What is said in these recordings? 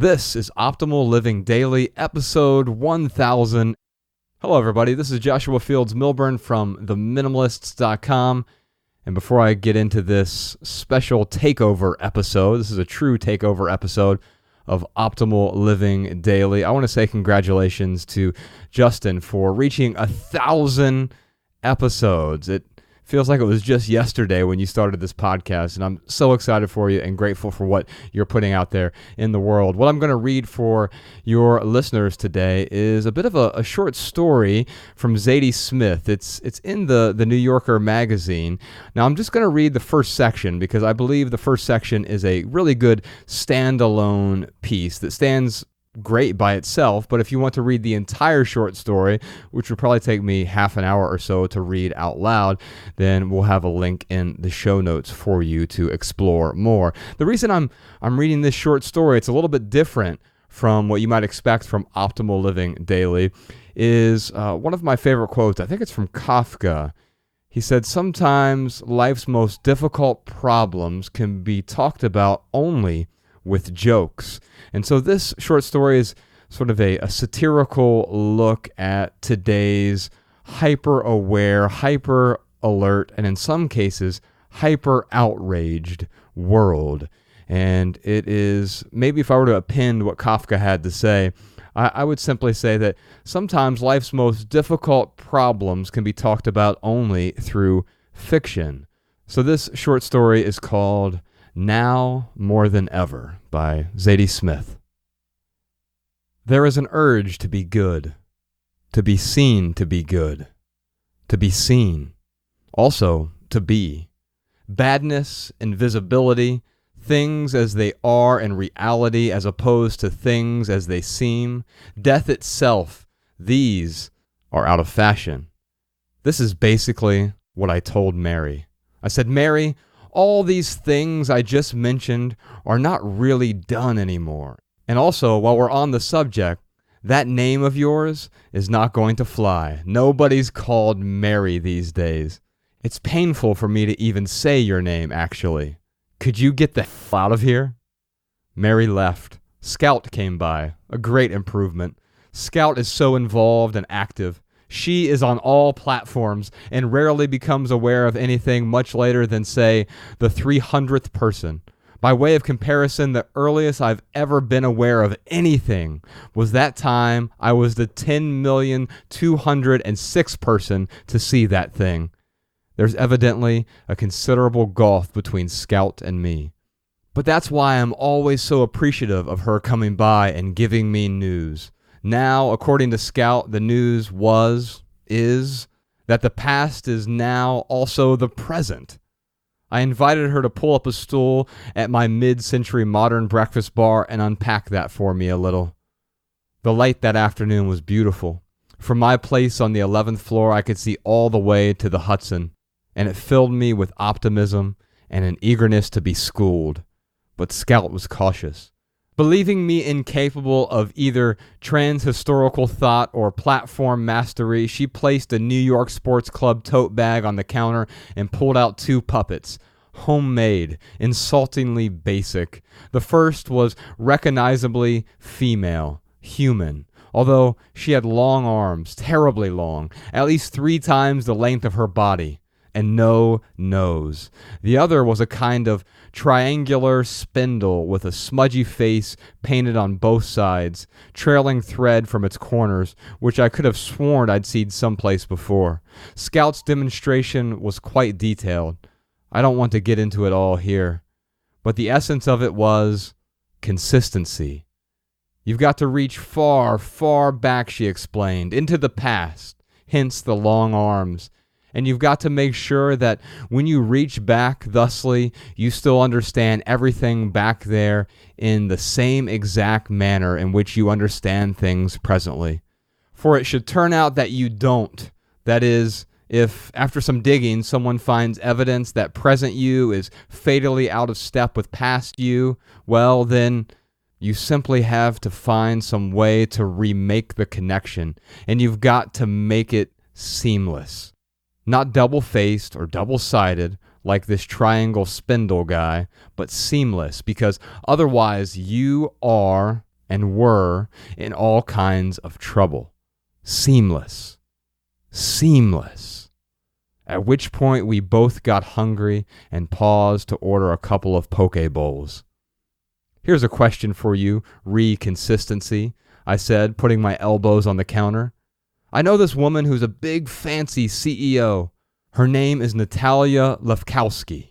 This is Optimal Living Daily, episode 1000. Hello, everybody. This is Joshua Fields Millburn from Minimalists.com. And before I get into this special takeover episode, this is a true takeover episode of Optimal Living Daily, I want to say congratulations to Justin for reaching 1,000 episodes. It feels like it was just yesterday when you started this podcast, and I'm so excited for you and grateful for what you're putting out there in the world. What I'm going to read for your listeners today is a bit of a short story from Zadie Smith. It's in the New Yorker magazine. Now, I'm just going to read the first section because I believe the first section is a really good standalone piece that stands great by itself, but if you want to read the entire short story, which would probably take me half an hour or so to read out loud, then we'll have a link in the show notes for you to explore more. The reason I'm reading this short story, it's a little bit different from what you might expect from Optimal Living Daily, is one of my favorite quotes. I think it's from Kafka. He said, "Sometimes life's most difficult problems can be talked about only with jokes." And so this short story is sort of a satirical look at today's hyper-aware, hyper-alert, and in some cases, hyper-outraged world. And it is, maybe if I were to append what Kafka had to say, I would simply say that sometimes life's most difficult problems can be talked about only through fiction. So this short story is called Now More Than Ever by Zadie Smith. There is an urge to be good, to be seen to be good, to be seen, also to be. Badness, invisibility, things as they are in reality as opposed to things as they seem, death itself, these are out of fashion. This is basically what I told Mary. I said, "Mary, all these things I just mentioned are not really done anymore. And also, while we're on the subject, that name of yours is not going to fly. Nobody's called Mary these days. It's painful for me to even say your name, actually. Could you get the hell out of here?" Mary left. Scout came by. A great improvement. Scout is so involved and active. She is on all platforms and rarely becomes aware of anything much later than, say, the 300th person. By way of comparison, the earliest I've ever been aware of anything was that time I was the 10,206th person to see that thing. There's evidently a considerable gulf between Scout and me. But that's why I'm always so appreciative of her coming by and giving me news. Now, according to Scout, the news is that the past is now also the present. I invited her to pull up a stool at my mid-century modern breakfast bar and unpack that for me a little. The light that afternoon was beautiful. From my place on the 11th floor, I could see all the way to the Hudson, and it filled me with optimism and an eagerness to be schooled. But Scout was cautious. Believing me incapable of either trans-historical thought or platform mastery, she placed a New York Sports Club tote bag on the counter and pulled out two puppets. Homemade, insultingly basic. The first was recognizably female, human, although she had long arms, terribly long, at least 3 times the length of her body, and no nose. The other was a kind of triangular spindle with a smudgy face painted on both sides, trailing thread from its corners, which I could have sworn I'd seen someplace before. Scout's demonstration was quite detailed. I don't want to get into it all here, but the essence of it was consistency. You've got to reach far, far back, she explained, into the past, hence the long arms. And you've got to make sure that when you reach back thusly, you still understand everything back there in the same exact manner in which you understand things presently. For it should turn out that you don't. That is, if after some digging someone finds evidence that present you is fatally out of step with past you, well then you simply have to find some way to remake the connection, and you've got to make it seamless. Not double-faced or double-sided like this triangle spindle guy, but seamless, because otherwise you are and were in all kinds of trouble. Seamless. At which point we both got hungry and paused to order a couple of poke bowls. Here's a question for you, re-consistency, I said, putting my elbows on the counter. I know this woman who's a big fancy CEO. Her name is Natalia Lefkowski.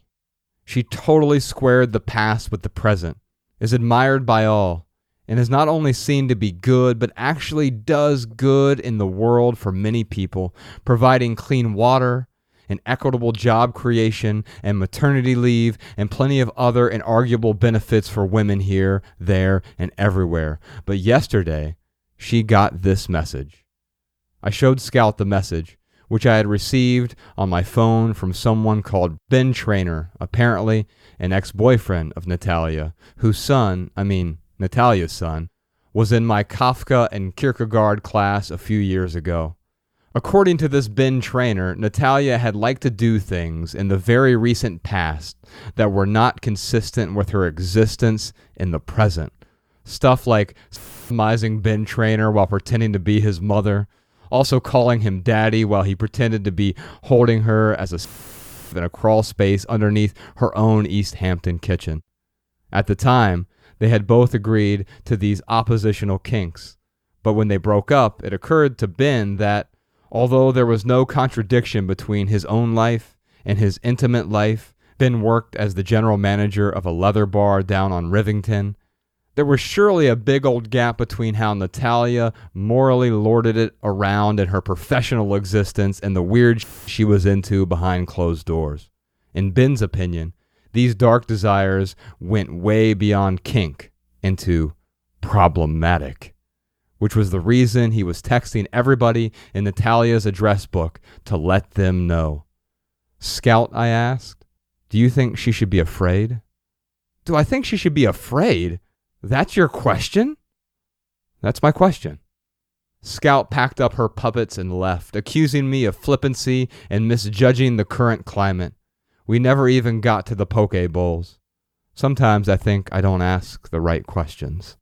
She totally squared the past with the present, is admired by all, and is not only seen to be good, but actually does good in the world for many people, providing clean water, and equitable job creation, and maternity leave, and plenty of other inarguable benefits for women here, there, and everywhere. But yesterday, she got this message. I showed Scout the message, which I had received on my phone from someone called Ben Trainer, apparently an ex-boyfriend of Natalia, whose son, Natalia's son, was in my Kafka and Kierkegaard class a few years ago. According to this Ben Trainer, Natalia had liked to do things in the very recent past that were not consistent with her existence in the present. Stuff like sodomizing Ben Trainer while pretending to be his mother, also calling him daddy while he pretended to be holding her as in a crawl space underneath her own East Hampton kitchen. At the time, they had both agreed to these oppositional kinks, but when they broke up, it occurred to Ben that, although there was no contradiction between his own life and his intimate life, Ben worked as the general manager of a leather bar down on Rivington, there was surely a big old gap between how Natalia morally lorded it around in her professional existence and the weird she was into behind closed doors. In Ben's opinion, these dark desires went way beyond kink into problematic, which was the reason he was texting everybody in Natalia's address book to let them know. Scout, I asked, do you think she should be afraid? Do I think she should be afraid? That's your question? That's my question. Scout packed up her puppets and left, accusing me of flippancy and misjudging the current climate. We never even got to the poke bowls. Sometimes I think I don't ask the right questions.